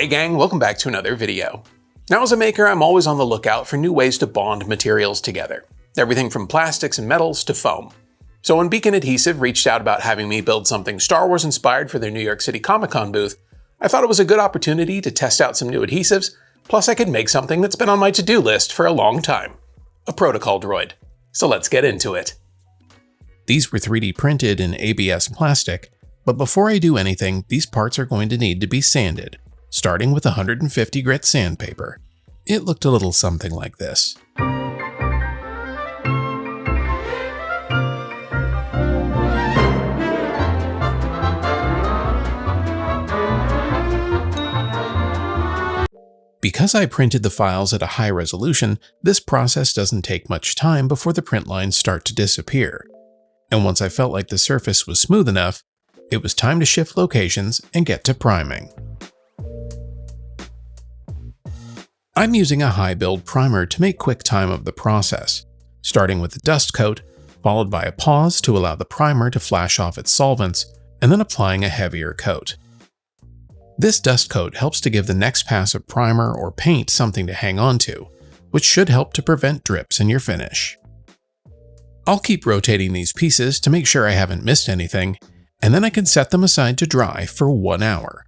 Hey gang, welcome back to another video. Now as a maker, I'm always on the lookout for new ways to bond materials together. Everything from plastics and metals to foam. So when Beacon Adhesive reached out about having me build something Star Wars inspired for their New York City Comic-Con booth, I thought it was a good opportunity to test out some new adhesives, plus I could make something that's been on my to-do list for a long time. A protocol droid. So let's get into it. These were 3D printed in ABS plastic, but before I do anything, these parts are going to need to be sanded, starting with 150 grit sandpaper. It looked a little something like this. Because I printed the files at a high resolution, this process doesn't take much time before the print lines start to disappear. And once I felt like the surface was smooth enough, it was time to shift locations and get to priming. I'm using a high build primer to make quick time of the process, starting with a dust coat, followed by a pause to allow the primer to flash off its solvents, and then applying a heavier coat. This dust coat helps to give the next pass of primer or paint something to hang on to, which should help to prevent drips in your finish. I'll keep rotating these pieces to make sure I haven't missed anything, and then I can set them aside to dry for 1 hour.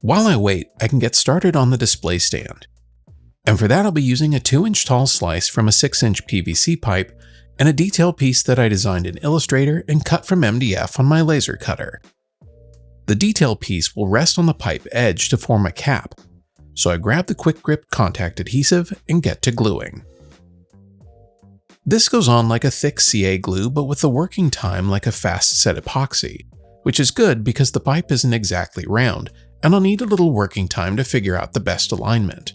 While I wait, I can get started on the display stand. And for that I'll be using a 2-inch tall slice from a 6-inch PVC pipe and a detail piece that I designed in Illustrator and cut from MDF on my laser cutter. The detail piece will rest on the pipe edge to form a cap, so I grab the quick grip contact adhesive and get to gluing. This goes on like a thick CA glue but with the working time like a fast set epoxy, which is good because the pipe isn't exactly round and I'll need a little working time to figure out the best alignment.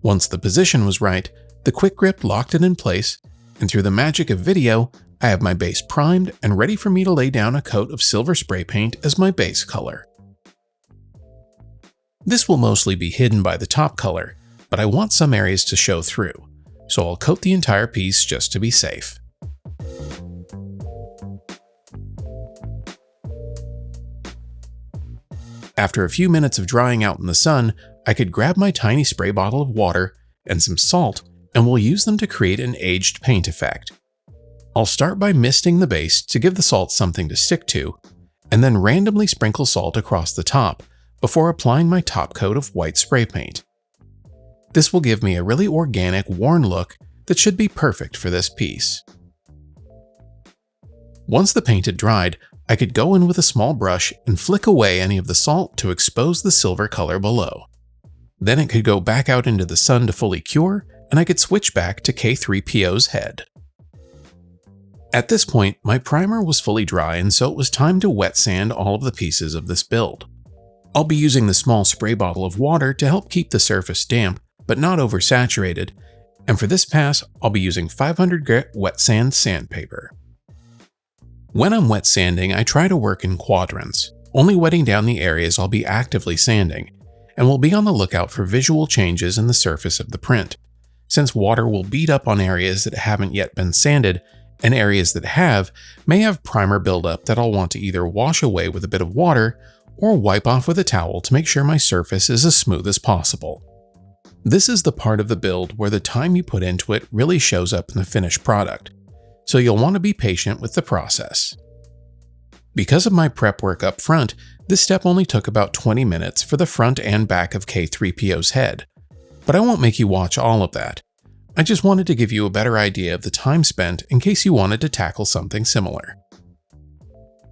Once the position was right, the quick grip locked it in place, and through the magic of video, I have my base primed and ready for me to lay down a coat of silver spray paint as my base color. This will mostly be hidden by the top color, but I want some areas to show through, so I'll coat the entire piece just to be safe. After a few minutes of drying out in the sun, I could grab my tiny spray bottle of water and some salt, and we'll use them to create an aged paint effect. I'll start by misting the base to give the salt something to stick to, and then randomly sprinkle salt across the top before applying my top coat of white spray paint. This will give me a really organic, worn look that should be perfect for this piece. Once the paint had dried, I could go in with a small brush and flick away any of the salt to expose the silver color below. Then it could go back out into the sun to fully cure, and I could switch back to C-3PO's head. At this point, my primer was fully dry and so it was time to wet sand all of the pieces of this build. I'll be using the small spray bottle of water to help keep the surface damp, but not oversaturated, and for this pass, I'll be using 500 grit wet sand sandpaper. When I'm wet sanding, I try to work in quadrants, only wetting down the areas I'll be actively sanding, and will be on the lookout for visual changes in the surface of the print, since water will bead up on areas that haven't yet been sanded, and areas that have may have primer buildup that I'll want to either wash away with a bit of water or wipe off with a towel to make sure my surface is as smooth as possible. This is the part of the build where the time you put into it really shows up in the finished product, so you'll want to be patient with the process. Because of my prep work up front, this step only took about 20 minutes for the front and back of C-3PO's head, but I won't make you watch all of that. I just wanted to give you a better idea of the time spent in case you wanted to tackle something similar.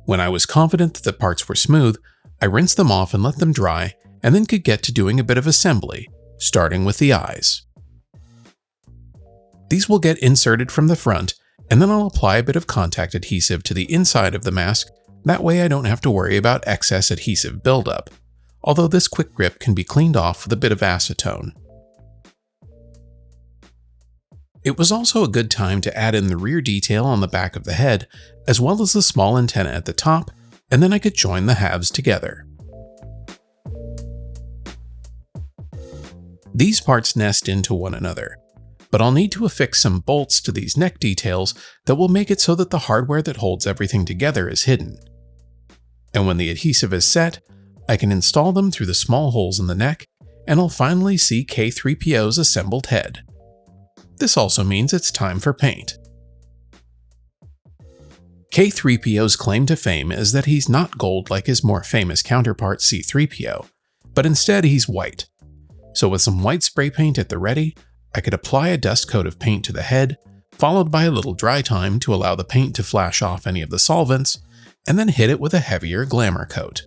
When I was confident that the parts were smooth, I rinsed them off and let them dry, and then could get to doing a bit of assembly, starting with the eyes. These will get inserted from the front, and then I'll apply a bit of contact adhesive to the inside of the mask, that way I don't have to worry about excess adhesive buildup, although this quick grip can be cleaned off with a bit of acetone. It was also a good time to add in the rear detail on the back of the head, as well as the small antenna at the top, and then I could join the halves together. These parts nest into one another, but I'll need to affix some bolts to these neck details that will make it so that the hardware that holds everything together is hidden. And when the adhesive is set, I can install them through the small holes in the neck, and I'll finally see K-3PO's assembled head. This also means it's time for paint. K-3PO's claim to fame is that he's not gold like his more famous counterpart C-3PO, but instead he's white. So with some white spray paint at the ready, I could apply a dust coat of paint to the head, followed by a little dry time to allow the paint to flash off any of the solvents, and then hit it with a heavier glamour coat.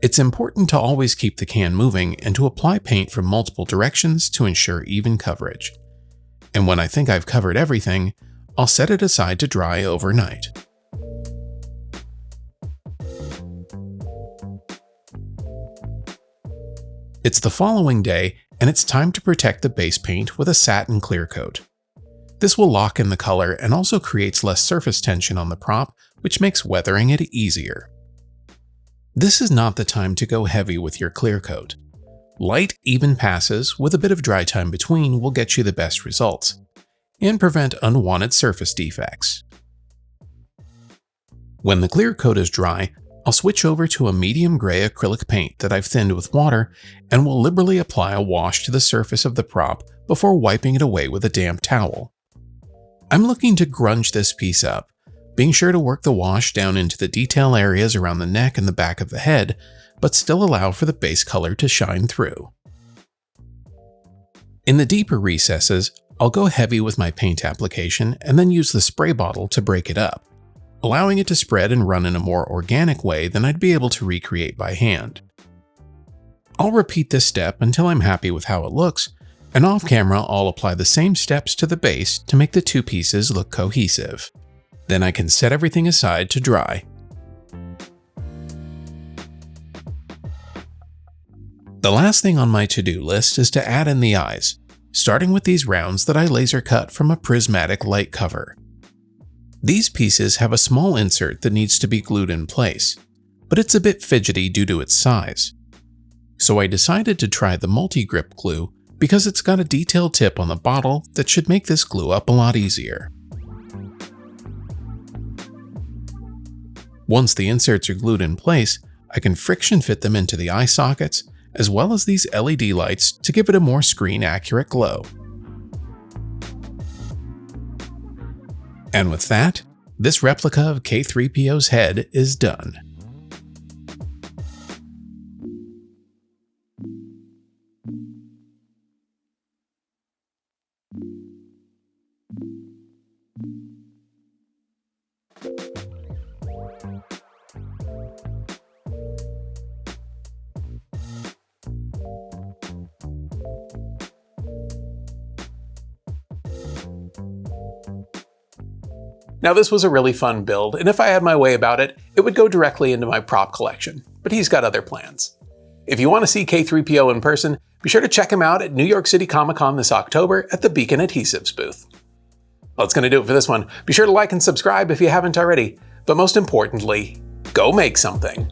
It's important to always keep the can moving and to apply paint from multiple directions to ensure even coverage. And when I think I've covered everything, I'll set it aside to dry overnight. It's the following day, and it's time to protect the base paint with a satin clear coat. This will lock in the color and also creates less surface tension on the prop, which makes weathering it easier. This is not the time to go heavy with your clear coat. Light, even passes with a bit of dry time between will get you the best results and prevent unwanted surface defects. When the clear coat is dry, I'll switch over to a medium gray acrylic paint that I've thinned with water and will liberally apply a wash to the surface of the prop before wiping it away with a damp towel. I'm looking to grunge this piece up, being sure to work the wash down into the detail areas around the neck and the back of the head, but still allow for the base color to shine through. In the deeper recesses, I'll go heavy with my paint application and then use the spray bottle to break it up, allowing it to spread and run in a more organic way than I'd be able to recreate by hand. I'll repeat this step until I'm happy with how it looks, and off camera I'll apply the same steps to the base to make the two pieces look cohesive. Then I can set everything aside to dry. The last thing on my to-do list is to add in the eyes, starting with these rounds that I laser cut from a prismatic light cover. These pieces have a small insert that needs to be glued in place, but it's a bit fidgety due to its size. So I decided to try the multi-grip glue because it's got a detailed tip on the bottle that should make this glue up a lot easier. Once the inserts are glued in place, I can friction fit them into the eye sockets, as well as these LED lights to give it a more screen-accurate glow. And with that, this replica of K-3PO's head is done. Now this was a really fun build, and if I had my way about it, it would go directly into my prop collection, but he's got other plans. If you want to see K-3PO in person, be sure to check him out at New York City Comic Con this October at the Beacon Adhesives booth. Well, that's going to do it for this one. Be sure to like and subscribe if you haven't already, but most importantly, go make something.